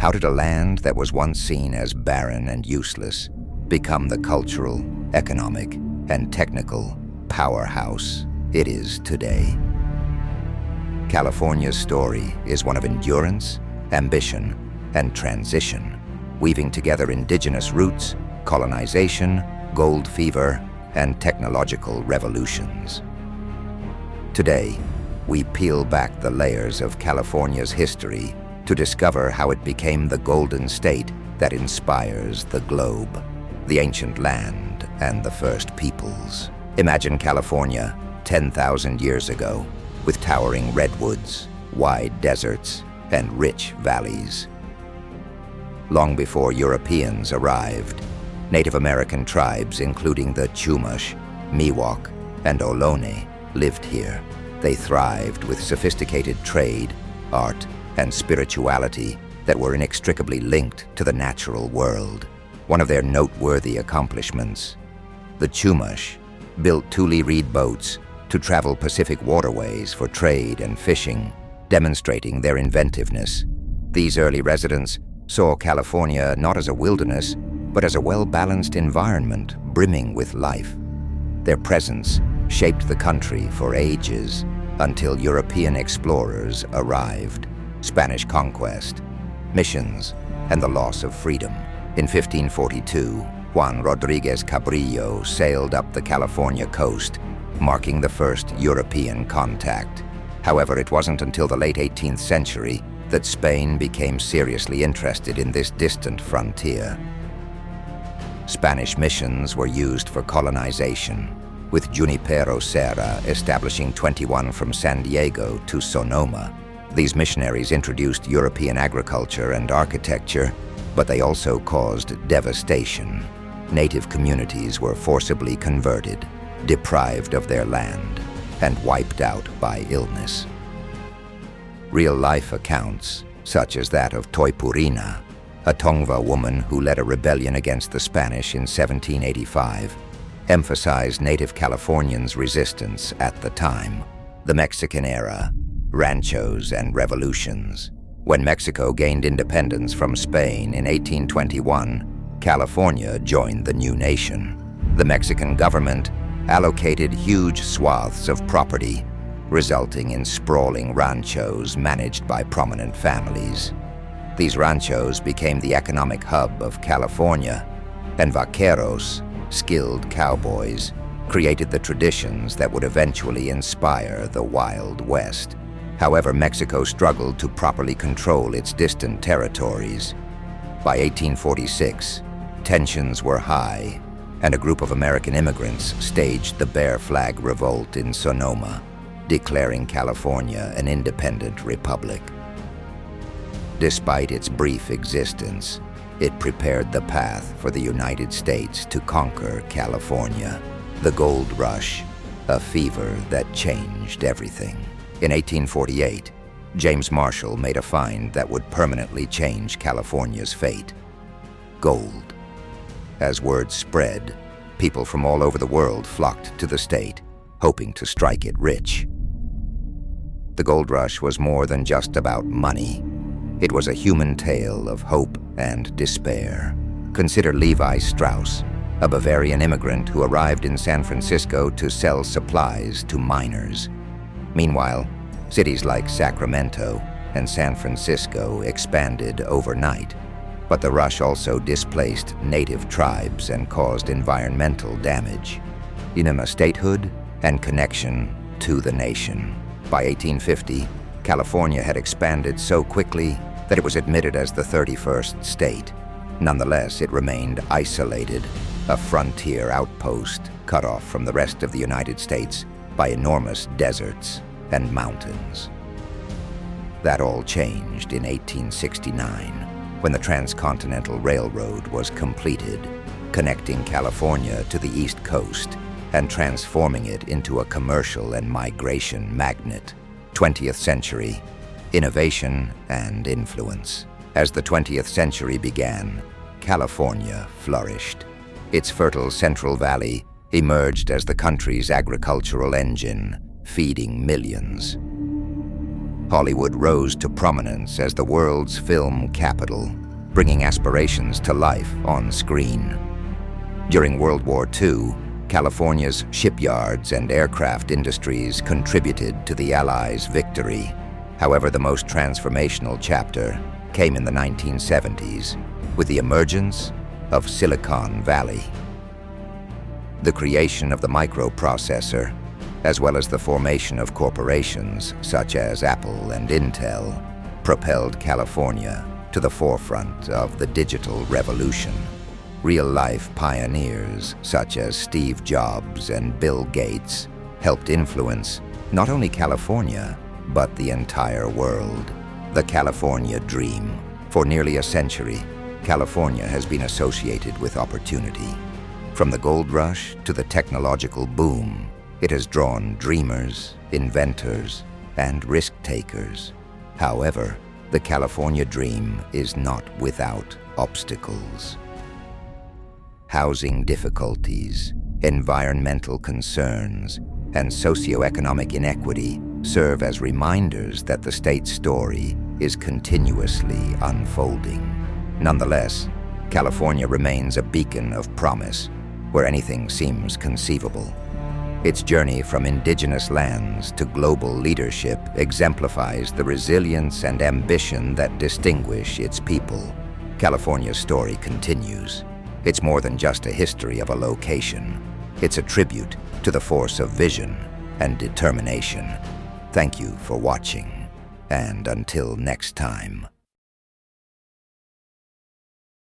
How did a land that was once seen as barren and useless become the cultural, economic, and technical powerhouse it is today? California's story is one of endurance, ambition, and transition, weaving together indigenous roots, colonization, gold fever, and technological revolutions. Today, we peel back the layers of California's history to discover how it became the golden state that inspires the globe, the ancient land, and the first peoples. Imagine California 10,000 years ago, with towering redwoods, wide deserts, and rich valleys. Long before Europeans arrived, Native American tribes, including the Chumash, Miwok, and Ohlone, lived here. They thrived with sophisticated trade, art, and spirituality that were inextricably linked to the natural world. One of their noteworthy accomplishments, the Chumash built Tule reed boats to travel Pacific waterways for trade and fishing, demonstrating their inventiveness. These early residents saw California not as a wilderness, but as a well-balanced environment brimming with life. Their presence shaped the country for ages until European explorers arrived. Spanish conquest, missions, and the loss of freedom. In 1542, Juan Rodriguez Cabrillo sailed up the California coast, marking the first European contact. However, it wasn't until the late 18th century that Spain became seriously interested in this distant frontier. Spanish missions were used for colonization, with Junipero Serra establishing 21 from San Diego to Sonoma. These missionaries introduced European agriculture and architecture, but they also caused devastation. Native communities were forcibly converted, deprived of their land, and wiped out by illness. Real-life accounts, such as that of Toypurina, a Tongva woman who led a rebellion against the Spanish in 1785, emphasized Native Californians' resistance at the time. The Mexican era, Ranchos and revolutions. When Mexico gained independence from Spain in 1821, California joined the new nation. The Mexican government allocated huge swaths of property, resulting in sprawling ranchos managed by prominent families. These ranchos became the economic hub of California, and vaqueros, skilled cowboys, created the traditions that would eventually inspire the Wild West. However, Mexico struggled to properly control its distant territories. By 1846, tensions were high, and a group of American immigrants staged the Bear Flag Revolt in Sonoma, declaring California an independent republic. Despite its brief existence, it prepared the path for the United States to conquer California. The Gold Rush, a fever that changed everything. In 1848, James Marshall made a find that would permanently change California's fate: gold. As word spread, people from all over the world flocked to the state, hoping to strike it rich. The gold rush was more than just about money. It was a human tale of hope and despair. Consider Levi Strauss, a Bavarian immigrant who arrived in San Francisco to sell supplies to miners. Meanwhile, cities like Sacramento and San Francisco expanded overnight, but the rush also displaced native tribes and caused environmental damage. Inema statehood and connection to the nation. By 1850, California had expanded so quickly that it was admitted as the 31st state. Nonetheless, it remained isolated, a frontier outpost cut off from the rest of the United States by enormous deserts and mountains. That all changed in 1869, when the Transcontinental Railroad was completed, connecting California to the East Coast and transforming it into a commercial and migration magnet. 20th century, innovation and influence. As the 20th century began, California flourished. Its fertile Central Valley emerged as the country's agricultural engine, feeding millions. Hollywood rose to prominence as the world's film capital, bringing aspirations to life on screen. During World War II, California's shipyards and aircraft industries contributed to the Allies' victory. However, the most transformational chapter came in the 1970s with the emergence of Silicon Valley. The creation of the microprocessor, as well as the formation of corporations such as Apple and Intel, propelled California to the forefront of the digital revolution. Real-life pioneers such as Steve Jobs and Bill Gates helped influence not only California, but the entire world. The California Dream. For nearly a century, California has been associated with opportunity. From the gold rush to the technological boom, it has drawn dreamers, inventors, and risk-takers. However, the California Dream is not without obstacles. Housing difficulties, environmental concerns, and socioeconomic inequity serve as reminders that the state's story is continuously unfolding. Nonetheless, California remains a beacon of promise where anything seems conceivable. Its journey from indigenous lands to global leadership exemplifies the resilience and ambition that distinguish its people. California's story continues. It's more than just a history of a location. It's a tribute to the force of vision and determination. Thank you for watching, and until next time.